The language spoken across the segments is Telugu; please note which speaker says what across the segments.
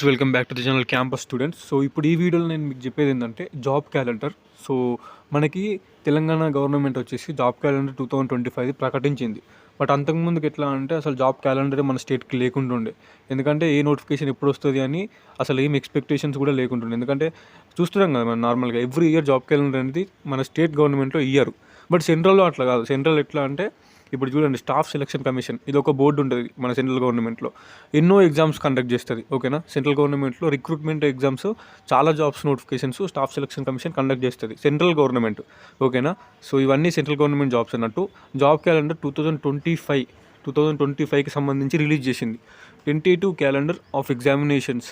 Speaker 1: Welcome back to the channel campus students. So ఇప్పుడు ఈ వీడియోలో నేను మీకు చెప్పేది ఏంటంటే జాబ్ క్యాలెండర్. సో మనకి తెలంగాణ గవర్నమెంట్ వచ్చేసి జాబ్ క్యాలెండర్ 2025 ప్రకటించింది. బట్ అంతకుముందుకు ఎట్లా అంటే అసలు జాబ్ క్యాలెండరే మన స్టేట్కి లేకుంటుండే. ఎందుకంటే ఏ నోటిఫికేషన్ ఎప్పుడు వస్తుంది అని అసలు ఏం ఎక్స్పెక్టేషన్స్ కూడా లేకుంటుండే. ఎందుకంటే చూస్తున్నాం కదా మనం నార్మల్గా ఎవ్రీ ఇయర్ జాబ్ క్యాలెండర్ అనేది మన స్టేట్ గవర్నమెంట్లో ఇయ్యరు. బట్ సెంట్రల్లో అట్లా కాదు. సెంట్రల్ ఎట్లా అంటే ఇప్పుడు చూడండి, స్టాఫ్ సెలక్షన్ కమిషన్ ఇది ఒక బోర్డు ఉంటుంది మన సెంట్రల్ గవర్నమెంట్లో. ఎన్నో ఎగ్జామ్స్ కండక్ట్ చేస్తుంది. ఓకేనా, సెంట్రల్ గవర్నమెంట్లో రిక్రూట్మెంట్ ఎగ్జామ్స్, చాలా jobs notifications staff selection commission conduct చేస్తుంది సెంట్రల్ గవర్నమెంట్. ఓకేనా, సో ఇవన్నీ సెంట్రల్ గవర్నమెంట్ జాబ్స్ అన్నట్టు. జాబ్ క్యాలెండర్ 2025కి సంబంధించి రిలీజ్ చేసింది. 22 calendar of examinations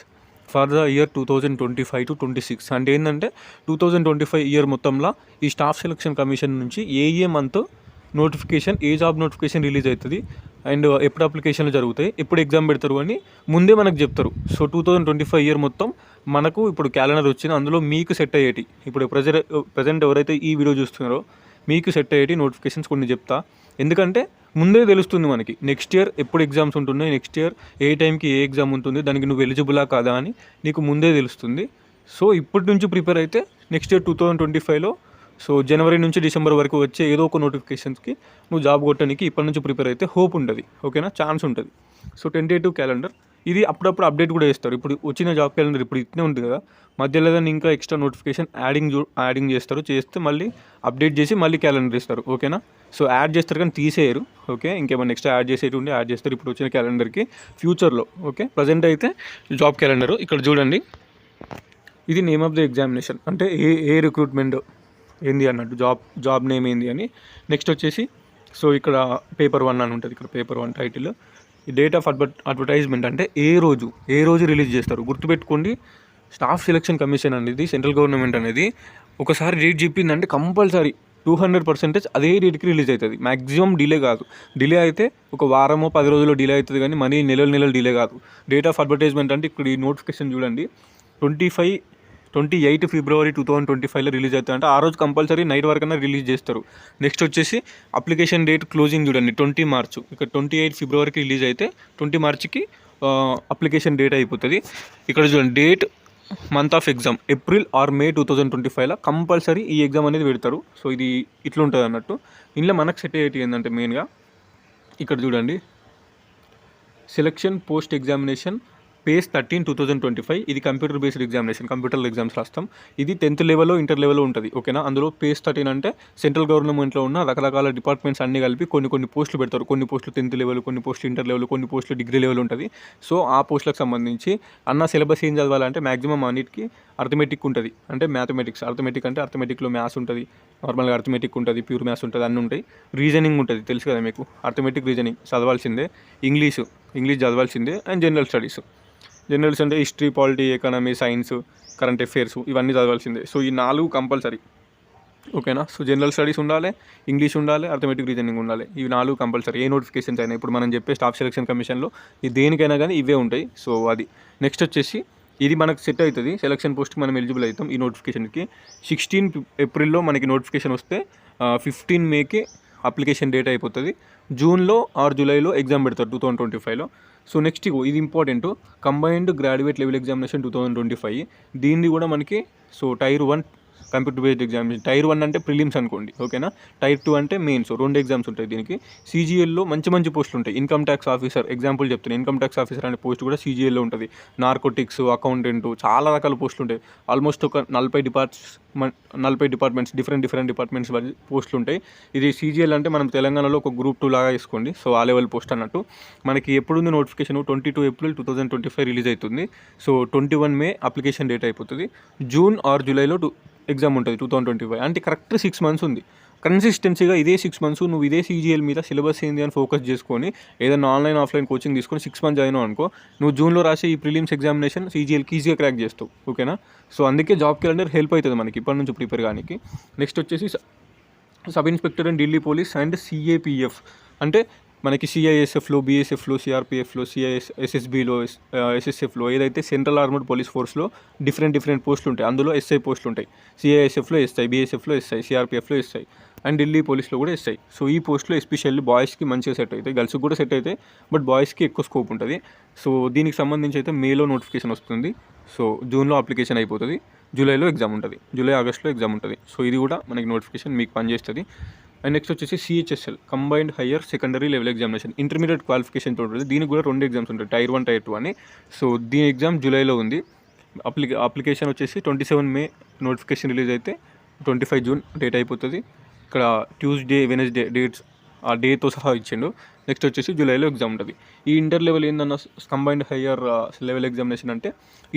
Speaker 1: for the year 2025 to 26. అంటే ఏంటంటే 2025 ఇయర్ మొత్తంలో ఈ స్టాఫ్ సెలక్షన్ కమిషన్ నుంచి ఏ మంత్ నోటిఫికేషన్, ఏ జాబ్ నోటిఫికేషన్ రిలీజ్ అవుతుంది అండ్ ఎప్పుడు అప్లికేషన్లు జరుగుతాయి, ఎప్పుడు ఎగ్జామ్ పెడతారు అని ముందే మనకు చెప్తారు. సో 2025 ఇయర్ మొత్తం మనకు ఇప్పుడు క్యాలెండర్ వచ్చింది. అందులో మీకు సెట్ అయ్యేటి, ఇప్పుడు ప్రజెంట్ ఎవరైతే ఈ వీడియో చూస్తున్నారో మీకు సెట్ అయ్యేటి నోటిఫికేషన్స్ కొన్ని చెప్తా. ఎందుకంటే ముందే తెలుస్తుంది మనకి నెక్స్ట్ ఇయర్ ఎప్పుడు ఎగ్జామ్స్ ఉంటున్నాయి, నెక్స్ట్ ఇయర్ ఏ టైంకి ఏ ఎగ్జామ్ ఉంటుంది, దానికి నువ్వు ఎలిజిబులా కాదా అని నీకు ముందే తెలుస్తుంది. సో ఇప్పటి నుంచి ప్రిపేర్ అయితే నెక్స్ట్ ఇయర్ 2025లో సో జనవరి నుంచి డిసెంబర్ వరకు వచ్చే ఏదో ఒక నోటిఫికేషన్స్కి నువ్వు జాబ్ కొట్టడానికి ఇప్పటి నుంచి ప్రిపేర్ అయితే హోప్ ఉంటుంది. ఓకేనా, ఛాన్స్ ఉంటుంది. సో 22 క్యాలెండర్ ఇది అప్పుడప్పుడు అప్డేట్ కూడా చేస్తారు. ఇప్పుడు వచ్చిన జాబ్ క్యాలెండర్ ఇప్పుడు ఇట్నే ఉంది కదా, మధ్యలో ఏదైనా ఇంకా ఎక్స్ట్రా నోటిఫికేషన్ యాడింగ్ చేస్తారు. చేస్తే మళ్ళీ అప్డేట్ చేసి మళ్ళీ క్యాలెండర్ ఇస్తారు. ఓకేనా, సో యాడ్ చేస్తారు కానీ తీసేయరు. ఓకే, ఇంకేమైనా ఎక్స్ట్రా యాడ్ చేసేటి ఉండి యాడ్ చేస్తారు ఇప్పుడు వచ్చిన క్యాలెండర్కి ఫ్యూచర్లో. ఓకే, ప్రజెంట్ అయితే జాబ్ క్యాలెండరు ఇక్కడ చూడండి. ఇది నేమ్ ఆఫ్ ద ఎగ్జామినేషన్, అంటే ఏ రిక్రూట్మెంట్ ఏంది అన్నట్టు, జాబ్ నేమ్ ఏంది అని. నెక్స్ట్ వచ్చేసి సో ఇక్కడ పేపర్ 1 అని ఉంటుంది. ఇక్కడ paper 1 title, date of advertisement అంటే ఏ రోజు రిలీజ్ చేస్తారు. గుర్తుపెట్టుకోండి, స్టాఫ్ సెలక్షన్ కమిషన్ అనేది సెంట్రల్ గవర్నమెంట్ అనేది ఒకసారి డేట్ చెప్పిందంటే కంపల్సరీ 200% అదే డేట్కి రిలీజ్ అవుతుంది. మ్యాక్సిమం డిలే కాదు. డిలే అయితే ఒక వారమో 10 రోజుల్లో డిలే అవుతుంది కానీ మనీ నెలలు డిలే కాదు. డేట్ ఆఫ్ అడ్వర్టైజ్మెంట్ అంటే ఇక్కడ ఈ నోటిఫికేషన్ చూడండి, 28 ఫిబ్రవరి 2025లో రిలీజ్ అవుతుంది. అంటే ఆ రోజు కంపల్సరీ నైట్ వరకన్నా రిలీజ్ చేస్తారు. నెక్స్ట్ వచ్చేసి అప్లికేషన్ డేట్ క్లోజింగ్ చూడండి 20 మార్చ్. ఇక్కడ 28 ఫిబ్రవరికి రిలీజ్ అయితే 20 మార్చికి అప్లికేషన్ డేట్ అయిపోతుంది. ఇక్కడ చూడండి date, month of exam April or May 2025లో కంపల్సరీ ఈ ఎగ్జామ్ అనేది పెడతారు. సో ఇది ఇట్లా ఉంటుంది అన్నట్టు. ఇందులో మనకు సెట్ అయ్యేది ఏంటంటే మెయిన్గా ఇక్కడ చూడండి, సెలక్షన్ పోస్ట్ ఎగ్జామినేషన్ పేజ్ 13 2025. ఇది computer based examination, computer exams రాస్తాం. ఇది 10th లెవెల్లో ఇంటర్ లెవెల్లో ఉంటుంది. ఓకేనా, అందులో పేజ్ 13 అంటే సెంట్రల్ గవర్నమెంట్లో ఉన్న రకరకాల డిపార్ట్మెంట్స్ అన్నీ కలిపి కొన్ని పోస్టులు పెడతారు. కొన్ని పోస్టులు 10th లెవెల్, కొన్ని పోస్టులు ఇంటర్ లెవెల్, కొన్ని పోస్టులు డిగ్రీ లెవెల్ ఉంటుంది. సో ఆ పోస్టులకు సంబంధించి అన్న సిలబస్ ఏం చదవాలంటే మ్యాక్సిమం అన్నిటికీ అర్థమెటిక్ ఉంటుంది. అంటే మ్యాథమెటిక్స్, అర్థమెటిక్ అంటే అర్థమెటిక్లో మ్యాథ్స్ ఉంటుంది, నార్మల్గా అర్థమెటిక్ ఉంటుంది, ప్యూర్ మ్యాథ్స్ ఉంటుంది, అన్నీ ఉంటాయి. రీజనింగ్ ఉంటుంది, తెలుసు కదా మీకు, అర్థమెటిక్ రీజనింగ్ చదవాల్సిందే. ఇంగ్లీష్ చదవాల్సిందే. అండ్ జనరల్స్ అంటే history, polity, economy, science, current affairs ఇవన్నీ చదవాల్సిందే. సో ఈ 4 కంపల్సరీ. ఓకేనా, సో జనరల్ స్టడీస్ ఉండాలి, ఇంగ్లీష్ ఉండాలి, అర్థమెటిక్ రీజనింగ్ ఉండాలి. ఇవి 4 కంపల్సరీ. ఏ నోటిఫికేషన్స్ అయినా ఇప్పుడు మనం చెప్పే స్టాఫ్ సెలక్షన్ కమిషన్లో ఇది దేనికైనా కానీ ఇవే ఉంటాయి. సో అది నెక్స్ట్ వచ్చేసి ఇది మనకు సెట్ అవుతుంది. సెలక్షన్ పోస్ట్కి మనం ఎలిజిబుల్ అవుతాం ఈ నోటిఫికేషన్కి. 16 ఏప్రిల్లో మనకి నోటిఫికేషన్ వస్తే 15 మేకి అప్లికేషన్ డేట్ అయిపోతుంది. జూన్లో ఆర్ జూలైలో ఎగ్జామ్ పెడతారు 2025లో. సో నెక్స్ట్ ఇది important, combined graduate level examination 2025. దీన్ని కూడా మనకి so tier 1 computer based examination. Tier 1 అంటే ప్రిలిమ్స్ అనుకోండి. ఓకేనా, టైర్ 2 అంటే మెయిన్స్. 2 ఎగ్జామ్స్ ఉంటాయి దీనికి. CGLలో మంచి పోస్టులు ఉంటాయి. ఇన్కమ్ ట్యాక్స్ ఆఫీసర్, ఎగ్జాంపుల్ చెప్తున్నాను, ఇన్కమ్ ట్యాక్స్ ఆఫీసర్ అనే పోస్ట్ కూడా CGLలో ఉంటుంది. నార్కోటిక్స్, అకౌంటెంట్, చాలా రకాల పోస్టులు ఉంటాయి. ఆల్మోస్ట్ ఒక 40 డిపార్ట్మెంట్స్, డిఫరెంట్ డిపార్ట్మెంట్స్ పోస్టులు ఉంటాయి. ఇది CGL అంటే మనం తెలంగాణలో ఒక గ్రూప్ 2 లాగా వేసుకోండి. సో ఆ లెవెల్ పోస్ట్ అన్నట్టు. మనకి ఎప్పుడుంది నోటిఫికేషన్ 22 ఏప్రిల్ 2025 రిలీజ్ అవుతుంది. సో 21 మే అప్లికేషన్ డేట్ అయిపోతుంది. జూన్ ఆర్ జూలైలో ఎగ్జామ్ ఉంటుంది 2025. అంటే కరెక్ట్ 6 months ఉంది. కన్సిస్టెన్సీగా ఇదే 6 months నువ్వు ఇదే CGL మీద సిలబస్ ఏంది అని ఫోకస్ చేసుకొని ఏదైనా ఆన్లైన్ ఆఫ్లైన్ కోచింగ్ తీసుకొని 6 months అయినావు అనుకో, నువ్వు జూన్లో రాసే ఈ ప్రిలిమ్స్ ఎగ్జామినేషన్ CGLకి ఈజీగా క్రాక్ చేస్తావు. ఓకేనా, సో అందుకే జాబ్ క్యాలెండర్ హెల్ప్ అవుతుంది మనకి ఇప్పటి నుంచి ప్రిపేర్ కానీ. నెక్స్ట్ వచ్చేసి sub inspector and Delhi police and CAPF అంటే మనకి CISFలో, BSFలో, CRPFలో, SSBలో, SSFలో ఏదైతే సెంట్రల్ ఆర్మడ్ పోలీస్ ఫోర్స్లో డిఫరెంట్ పోస్టులు ఉంటాయి. అందులో SI పోస్టులు ఉంటాయి. CISFలో SI, BSFలో SI, CRPFలో SI. అండ్ ఢిల్లీ పోలీస్లో కూడా ఎస్ఐ. సో ఈ పోస్ట్లో ఎస్పెషల్లీ బాయ్స్కి మంచిగా సెట్ అవుతాయి, గర్ల్స్కి కూడా సెట్ అవుతాయి, బట్ బాయ్స్కి ఎక్కువ స్కోప్ ఉంటుంది. సో దీనికి సంబంధించి అయితే మేలో నోటిఫికేషన్ వస్తుంది. సో జూన్లో అప్లికేషన్ అయిపోతుంది, జూలైలో ఎగ్జామ్ ఉంటుంది, జూలై ఆగస్ట్లో ఎగ్జామ్ ఉంటుంది. సో ఇది కూడా మనకి నోటిఫికేషన్ మీకు పనిచేస్తుంది. అండ్ నెక్స్ట్ వచ్చేసి CHSL, combined higher secondary level examination, intermediate క్వాలిఫికేషన్తో ఉంటుంది. దీనికి కూడా 2 ఎగ్జామ్స్ ఉంటాయి, టైర్ 1 టైర్ 2 అని. సో దీని ఎగ్జామ్ జూలైలో ఉంది. అప్లికేషన్ వచ్చేసి 27 మే నోటిఫికేషన్ రిలీజ్ అయితే 25 జూన్ డేట్ అయిపోతుంది. ఇక్కడ ట్యూస్డే వెనస్డే డేట్స్ ఆ డేతో సహా ఇచ్చిండు. నెక్స్ట్ వచ్చేసి జూలైలో ఎగ్జామ్ ఉంటుంది. ఈ ఇంటర్ లెవెల్ ఏందన్న కంబైన్డ్ హయ్యర్ లెవెల్ ఎగ్జామినేషన్ అంటే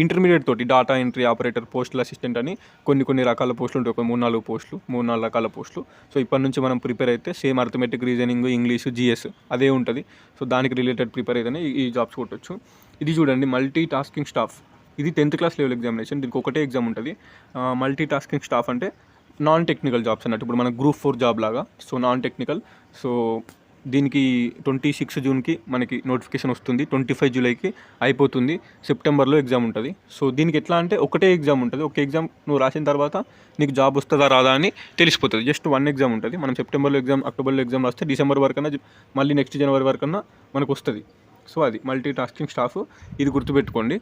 Speaker 1: ఇంటర్మీడియట్ తోటి data entry operator, postal assistant అని కొన్ని రకాల పోస్టులు ఉంటాయి, ఒక 3-4 పోస్టులు, 3-4 రకాల పోస్టులు. సో ఇప్పటి నుంచి మనం ప్రిపేర్ అయితే same arithmetic, reasoning, English, GS అదే ఉంటుంది. సో దానికి రిలేటెడ్ ప్రిపేర్ అయితేనే ఈ జాబ్స్ కొట్టచ్చు. ఇది చూడండి, మల్టీ టాస్కింగ్ స్టాఫ్. ఇది 10th క్లాస్ లెవెల్ ఎగ్జామినేషన్, దీనికి ఒకటే ఎగ్జామ్ ఉంటుంది. మల్టీ టాస్కింగ్ స్టాఫ్ అంటే నాన్ టెక్నికల్ జాబ్స్ అన్నట్టు, ఇప్పుడు మన గ్రూప్ 4 జాబ్ లాగా. So non technical. సో దీనికి 26 జూన్కి మనకి నోటిఫికేషన్ వస్తుంది, 25 జూలైకి అయిపోతుంది, సెప్టెంబర్లో ఎగ్జామ్ ఉంటుంది. సో దీనికి ఎట్లా అంటే ఒకటే ఎగ్జామ్ ఉంటుంది, ఒక ఎగ్జామ్ నువ్వు రాసిన తర్వాత నీకు జాబ్ వస్తుందా రాదా అని తెలిసిపోతుంది. జస్ట్ 1 ఎగ్జామ్ ఉంటుంది. మనం సెప్టెంబర్లో ఎగ్జామ్, అక్టోబర్లో ఎగ్జామ్ రాస్తే డిసెంబర్ వరకన్నా, మళ్ళీ నెక్స్ట్ జనవరి వరకన్నా మనకు వస్తుంది. సో అది మల్టీ టాస్కింగ్ స్టాఫ్, ఇది గుర్తుపెట్టుకోండి.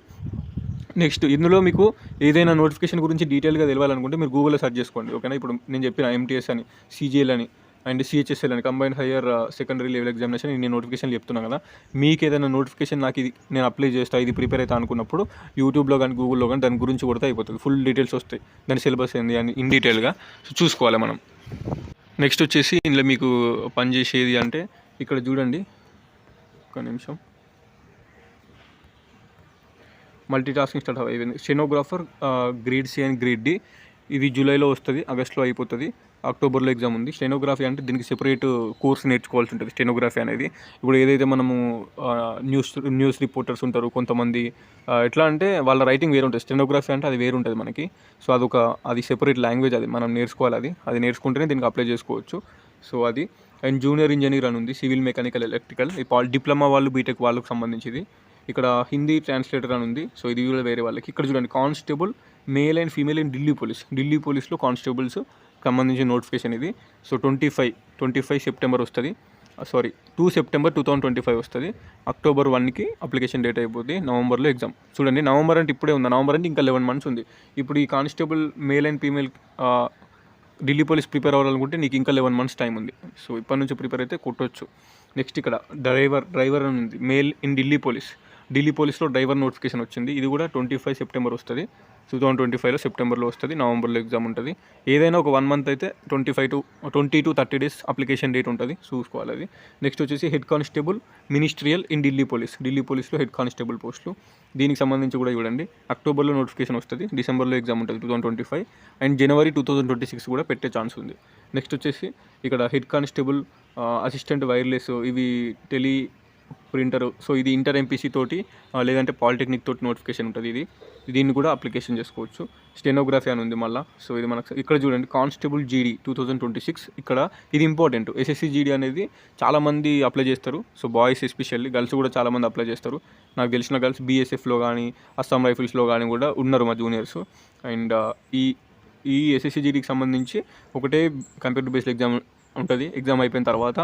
Speaker 1: నెక్స్ట్ ఇందులో మీకు ఏదైనా నోటిఫికేషన్ గురించి డీటెయిల్గా తెలియాలనుకుంటే మీరు గూగుల్లో సెర్చ్ చేసుకోండి, ఓకేనా. ఇప్పుడు నేను చెప్పిన ఎంటీఎస్ అని, సిజిఎల్ అని, అండ్ సిహెచ్ఎస్ఎల్ అని, combined higher secondary level examination, నేను నోటిఫికేషన్లు చెప్తున్నాను కదా. మీకు ఏదైనా నోటిఫికేషన్ నాకు ఇది నేను అప్లై చేస్తా, ఇది ప్రిపేర్ అవుతా అనుకున్నప్పుడు యూట్యూబ్లో కానీ గూగుల్లో కానీ దాని గురించి కొడితే అయిపోతుంది, ఫుల్ డీటెయిల్స్ వస్తాయి, దాని సిలబస్ ఏంది అని ఇన్ డీటెయిల్గా. సో చూసుకోవాలి మనం. నెక్స్ట్ వచ్చేసి ఇందులో మీకు పనిచేసేది అంటే ఇక్కడ చూడండి, ఒక నిమిషం, మల్టీ టాస్కింగ్ స్టార్ట్ అయిపోయింది. Stenographer grade C and grade D, ఇది జూలైలో వస్తుంది, ఆగస్ట్లో అయిపోతుంది, అక్టోబర్లో ఎగ్జామ్ ఉంది. స్టెనోగ్రఫీ అంటే దీనికి సెపరేట్ కోర్స్ నేర్చుకోవాల్సి ఉంటుంది. స్టెనోగ్రఫీ అనేది ఇప్పుడు ఏదైతే మనము న్యూస్ రిపోర్టర్స్ ఉంటారు కొంతమంది, ఎట్లా అంటే వాళ్ళ రైటింగ్ వేరు ఉంటుంది, స్టెనోగ్రఫీ అంటే అది వేరు ఉంటుంది మనకి. సో అది సెపరేట్ లాంగ్వేజ్, అది మనం నేర్చుకోవాలి, అది నేర్చుకుంటేనే దీనికి అప్లై చేసుకోవచ్చు. సో అది. అండ్ జూనియర్ ఇంజనీర్ అని ఉంది, సివిల్, మెకానికల్, ఎలక్ట్రికల్, ఈ డిప్లొమా వాళ్ళు, బీటెక్ వాళ్ళకి సంబంధించింది. ఇక్కడ హిందీ ట్రాన్స్లేటర్ అని ఉంది. సో ఇది కూడా వేరే వాళ్ళకి. ఇక్కడ చూడండి, constable male and female in Delhi పోలీస్లో కానిస్టేబుల్స్ సంబంధించిన నోటిఫికేషన్ ఇది. సో 25 సెప్టెంబర్ వస్తుంది, 2 సెప్టెంబర్ 2025 వస్తుంది. అక్టోబర్ 1కి అప్లికేషన్ డేట్ అయిపోతుంది, నవంబర్లో ఎగ్జామ్. చూడండి, నవంబర్ అంటే ఇప్పుడే ఉంది, నవంబర్ అంటే ఇంకా 11 మంత్స్ ఉంది. ఇప్పుడు ఈ constable male and female Delhi police prepare అవ్వాలనుకుంటే నీకు ఇంకా 11 మంత్స్ టైం ఉంది. సో ఇప్పటి నుంచి ప్రిపేర్ అయితే కొట్టవచ్చు. నెక్స్ట్ ఇక్కడ డ్రైవర్ అని ఉంది, మేల్ ఇన్ ఢిల్లీ పోలీస్లో డ్రైవర్ నోటిఫికేషన్ వచ్చింది. ఇది కూడా 25 సెప్టెంబర్ వస్తుంది, 2025లో సెప్టెంబర్లో వస్తుంది, నవంబర్లో ఎగ్జామ్ ఉంటుంది. ఏదైనా ఒక 1 మంత్ అయితే 20 to 30 డేస్ అప్లికేషన్ డేట్ ఉంటుంది, చూసుకోవాలి అది. నెక్స్ట్ వచ్చేసి head constable ministerial in Delhi పోలీస్లో హెడ్ కానిస్టేబుల్ పోస్టులు. దీనికి సంబంధించి కూడా చూడండి, అక్టోబర్లో నోటిఫికేషన్ వస్తుంది, డిసెంబర్లో ఎగ్జామ్ ఉంటుంది 2025, అండ్ జనవరి 2026 కూడా పెట్టే ఛాన్స్ ఉంది. నెక్స్ట్ వచ్చేసి ఇక్కడ హెడ్ కానిస్టేబుల్ అసిస్టెంట్ వైర్లెస్, ఇవి టెలి ప్రింటర్. సో ఇది ఇంటర్ ఎంపీసీ తోటి లేదంటే పాలిటెక్నిక్ తోటి నోటిఫికేషన్ ఉంటుంది, దీన్ని కూడా అప్లికేషన్ చేసుకోవచ్చు. స్టెనోగ్రఫీ అని ఉంది మళ్ళీ. సో ఇది మనకు ఇక్కడ చూడండి, కానిస్టేబుల్ జీడీ 2026. ఇక్కడ ఇది ఇంపార్టెంట్, ఎస్ఎస్సి జీడీ అనేది చాలామంది అప్లై చేస్తారు. సో బాయ్స్ ఎస్పెషల్లీ, గర్ల్స్ కూడా చాలామంది అప్లై చేస్తారు. నాకు తెలిసిన గర్ల్స్ బీఎస్ఎఫ్లో కానీ అస్సాం రైఫిల్స్లో కానీ కూడా ఉన్నారు మా జూనియర్స్. అండ్ ఈ ఎస్ఎస్సి జీడీకి సంబంధించి ఒకటే కంప్యూటర్ బేస్డ్ ఎగ్జామ్ ఉంటుంది. ఎగ్జామ్ అయిపోయిన తర్వాత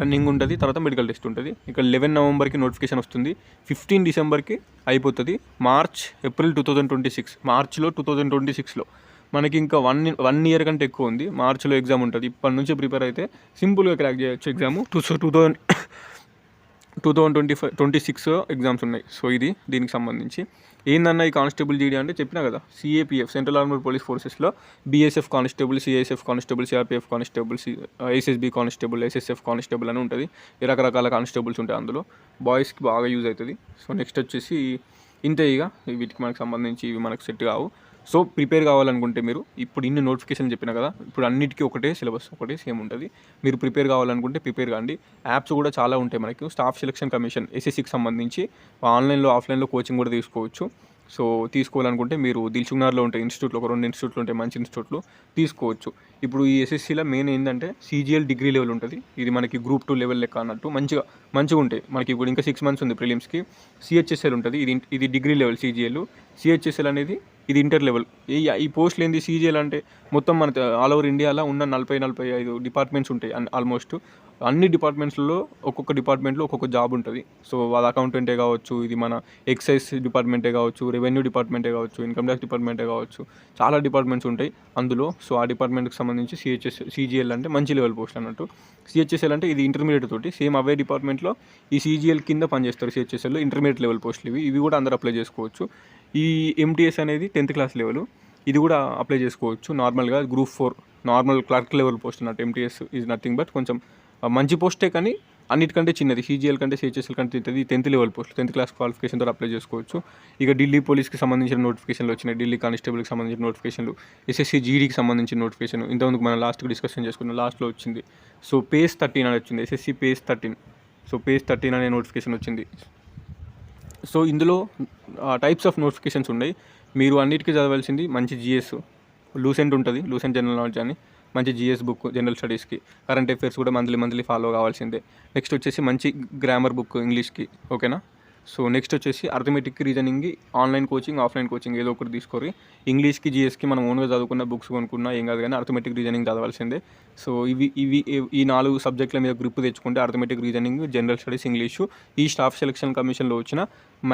Speaker 1: రన్నింగ్ ఉంటుంది, తర్వాత మెడికల్ టెస్ట్ ఉంటుంది. ఇక్కడ 11 నవంబర్కి నోటిఫికేషన్ వస్తుంది, 15 డిసెంబర్కి అయిపోతుంది. ఏప్రిల్ 2026, మార్చ్లో 2026లో మనకి ఇంకా 1 ఇయర్ కంటే ఎక్కువ ఉంది. మార్చ్లో ఎగ్జామ్ ఉంటుంది. ఇప్పటి నుంచి ప్రిపేర్ అయితే సింపుల్గా క్రాక్ చేయొచ్చు ఎగ్జాము. 2026 ఎగ్జామ్స్ ఉన్నాయి. సో ఇది దీనికి సంబంధించి ఏందన్న ఈ కానిస్టేబుల్ జీడీ అంటే చెప్పినా కదా, సిఏపిఎఫ్ సెంట్రల్ ఆర్మ్డ్ పోలీస్ ఫోర్సెస్లో BSF constable, CISF constable, CRPF constable, SSB constable, SSF constable అని ఉంటుంది. ఈ రకరకాల కానిస్టేబుల్స్ ఉంటాయి అందులో, బాయ్స్కి బాగా యూజ్ అవుతుంది. సో నెక్స్ట్ వచ్చేసి ఇంతే, ఇక వీటికి మనకు సంబంధించి ఇవి మనకు సెట్ కావు. సో ప్రిపేర్ కావాలనుకుంటే మీరు ఇప్పుడు ఇన్ని నోటిఫికేషన్ చెప్పినా కదా, ఇప్పుడు అన్నిటికీ ఒకటే సిలబస్, ఒకటే సేమ్ ఉంటుంది. మీరు ప్రిపేర్ కావాలనుకుంటే ప్రిపేర్ కాండి. యాప్స్ కూడా చాలా ఉంటాయి మనకి, స్టాఫ్ సెలక్షన్ కమిషన్ ఎస్ఎస్సికి సంబంధించి ఆన్లైన్లో ఆఫ్లైన్లో కోచింగ్ కూడా తీసుకోవచ్చు. సో తీసుకోవాలనుకుంటే మీరు దిల్సుఖ్నగర్లో ఉంటాయి ఇన్స్టిట్యూట్లో, ఒక 2 ఇన్స్టిట్యూట్లు ఉంటాయి, మంచి ఇన్స్టిట్యూట్లు, తీసుకోవచ్చు. ఇప్పుడు ఈ ఎస్ఎస్సిలో మెయిన్ ఏంటంటే సిజిఎల్ డిగ్రీ లెవెల్ ఉంటుంది. ఇది మనకి గ్రూప్ 2 లెవెల్ లెక్క అన్నట్టు మంచిగా ఉంటాయి మనకి. ఇప్పుడు ఇంకా 6 మంత్స్ ఉంది ప్రిలిమ్స్కి. సిహెచ్ఎస్ఎల్ ఉంటుంది, ఇది డిగ్రీ లెవెల్ సిజిఎల్. సిహెచ్ఎస్ఎల్ అనేది ఇది ఇంటర్ లెవెల్. ఈ పోస్టులు ఏంది సీజీఎల్ అంటే మొత్తం మన ఆల్ ఓవర్ ఇండియాలో ఉన్న 40-45 డిపార్ట్మెంట్స్ ఉంటాయి ఆల్మోస్ట్. అన్ని డిపార్ట్మెంట్స్లో ఒక్కొక్క డిపార్ట్మెంట్లో ఒక్కొక్క జాబ్ ఉంటుంది. సో వాళ్ళ అకౌంటెంటే కావచ్చు, ఇది మన ఎక్సైజ్ డిపార్ట్మెంటే కావచ్చు, రెవెన్యూ డిపార్ట్మెంటే కావచ్చు, ఇన్కమ్ ట్యాక్స్ డిపార్ట్మెంటే కావచ్చు, చాలా డిపార్ట్మెంట్స్ ఉంటాయి అందులో. సో ఆ డిపార్ట్మెంట్కి సంబంధించి సీజీఎల్ అంటే మంచి లెవెల్ పోస్ట్ అన్నట్టు. సిహెచ్ఎస్ఎల్ అంటే ఇది ఇంటర్మీడియట్ తోటి సేమ్ అవే డిపార్ట్మెంట్లో ఈ సీజీఎల్ కింద పనిచేస్తారు. సిహెచ్ఎస్ఎల్లో ఇంటర్మీడియట్ లెవెల్ పోస్టులు ఇవి కూడా అందరూ అప్లై చేసుకోవచ్చు. ఈ ఎంటీఎస్ అనేది 10th క్లాస్ లెవెల్, ఇది కూడా అప్లై చేసుకోవచ్చు. నార్మల్గా group 4 normal clerk level post అన్నట్టు. ఎంటీఎస్ ఈజ్ నథింగ్ బట్ కొంచెం మంచి పోస్టే కానీ అన్నిటికంటే చిన్నది. సీజీఎల్ కంటే సిహెచ్ఎస్ఎల్ కంటే ఇది 10th level post. 10th class క్వాలిఫికేషన్తో అప్లై చేసుకోవచ్చు. ఇక ఢిల్లీ పోలీస్కి సంబంధించిన నోటిఫికేషన్లు వచ్చినాయి, ఢిల్లీ కానిస్టేబుల్కి సంబంధించిన నోటిఫికేషన్లు, ఎస్ఎస్సీ జీడీకి సంబంధించిన నోటిఫికేషన్ ఇంతకుముందుకు మనం లాస్ట్కి డిస్కషన్ చేసుకున్నాం, లాస్ట్లో వచ్చింది. సో పేజ్ 13 అని వచ్చింది, ఎస్ఎస్సీ పేజ్ 13. సో పేజ్ 13 అనే నోటిఫికేషన్ వచ్చింది. సో ఇందులో టైప్స్ ఆఫ్ నోటిఫికేషన్స్ ఉన్నాయి. మీరు అన్నిటికీ చదవాల్సింది మంచి జిఎస్, లూసెంట్ ఉంటుంది, లూసెంట్ జనరల్ నాలెడ్జ్ అని, మంచి జిఎస్ బుక్ జనరల్ స్టడీస్కి, కరెంట్ అఫైర్స్ కూడా మంత్లీ ఫాలో కావాల్సిందే. నెక్స్ట్ వచ్చేసి మంచి గ్రామర్ బుక్ ఇంగ్లీష్కి, ఓకేనా. సో నెక్స్ట్ వచ్చేసి అర్థమెటిక్ రీజనింగ్కి ఆన్లైన్ కోచింగ్ ఆఫ్లైన్ కోచింగ్ ఏదో ఒకటి తీసుకోరి. ఇంగ్లీష్కి జిఎస్కి మనం ఓన్గా చదువుకున్న బుక్స్ కొనుక్కున్నా ఏం కాదు, కానీ అర్థమెటిక్ రీజనింగ్ చదవాల్సిందే. సో ఈ 4 సబ్జెక్టుల మీద గ్రిప్ తెచ్చుకుంటే arithmetic reasoning, general studies, English ఈ స్టాఫ్ సెలక్షన్ కమిషన్లో వచ్చిన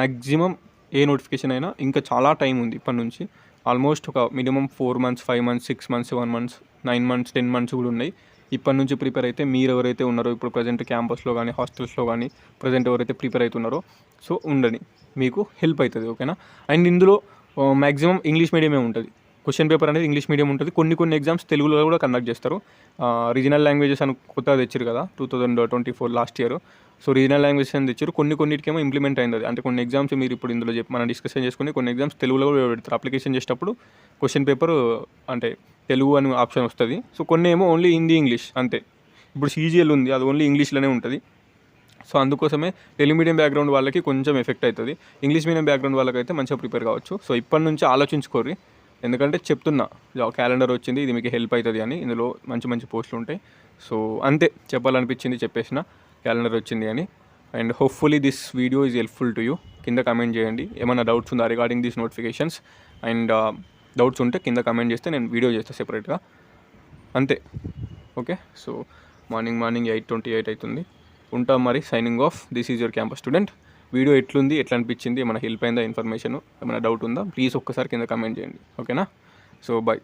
Speaker 1: మ్యాక్సిమం ఏ నోటిఫికేషన్ అయినా ఇంకా చాలా టైం ఉంది ఇప్పటి నుంచి. ఆల్మోస్ట్ ఒక minimum 4 months 5 months 6 months 7 months 9 months 10 months కూడా ఉన్నాయి. ఇప్పటి నుంచి ప్రిపేర్ అయితే మీరు ఎవరైతే ఉన్నారో ఇప్పుడు ప్రజెంట్ క్యాంపస్లో కానీ హాస్టల్స్లో కానీ ప్రజెంట్ ఎవరైతే ప్రిపేర్ అవుతున్నారో సో ఉండండి, మీకు హెల్ప్ అవుతుంది, ఓకేనా. అండ్ ఇందులో మ్యాక్సిమం ఇంగ్లీష్ మీడియమే ఉంటుంది. క్వశ్చన్ పేపర్ అనేది ఇంగ్లీష్ మీడియం ఉంటుంది. కొన్ని ఎగ్జామ్స్ తెలుగులో కూడా కండక్ట్ చేస్తారు. రీజనల్ లాంగ్వేజెస్ అని కొత్తగా తెచ్చారు కదా 2024 last year. So regional languages అని తెచ్చారు, కొన్నిటికేమో ఇంప్లిమెంట్ అయింది. అంటే కొన్ని ఎగ్జామ్స్ మీరు ఇప్పుడు ఇందులో మనం డిస్కషన్ చేసుకుని కొన్ని ఎగ్జామ్స్ తెలుగులో కూడా పెడతారు. అప్లికేషన్ చేసేటప్పుడు క్వశ్చన్ పేపర్ అంటే తెలుగు అని ఆప్షన్ వస్తుంది. సో కొన్ని ఏమో ఓన్లీ హిందీ ఇంగ్లీష్ అంతే. ఇప్పుడు సీజీఎల్ ఉంది, అది ఓన్లీ ఇంగ్లీష్లోనే ఉంటుంది. సో అందుకోసమే తెలుగు మీడియం బ్యాక్గ్రౌండ్ వాళ్ళకి కొంచెం ఎఫెక్ట్ అవుతుంది, ఇంగ్లీష్ మీడియం బ్యాక్గ్రౌండ్ వాళ్ళకైతే మంచిగా ప్రిపేర్ కావచ్చు. సో ఇప్పటి నుంచి ఆలోచించుకోర్రి, ఎందుకంటే చెప్తున్నా క్యాలెండర్ వచ్చింది, ఇది మీకు హెల్ప్ అవుతుంది అని. ఇందులో మంచి పోస్టులు ఉంటాయి. సో అంతే చెప్పాలనిపించింది, చెప్పేసిన క్యాలెండర్ వచ్చింది అని. And hopefully this video is helpful to you. కింద కమెంట్ చేయండి ఏమైనా డౌట్స్ ఉందా regarding these notifications. And doubts ఉంటే కింద కమెంట్ చేస్తే నేను వీడియో చేస్తాను సెపరేట్గా, అంతే. ఓకే, సో మార్నింగ్ 8:28 అవుతుంది. ఉంటాం మరి, signing off. This is your campus student. Video ఎట్లుంది, ఎట్లా అనిపించింది, ఏమైనా హెల్ప్ అయిందా, ఇన్ఫర్మేషన్ ఏమైనా డౌట్ ఉందా, ప్లీజ్ ఒక్కసారి కింద కమెంట్ చేయండి, ఓకేనా. So bye.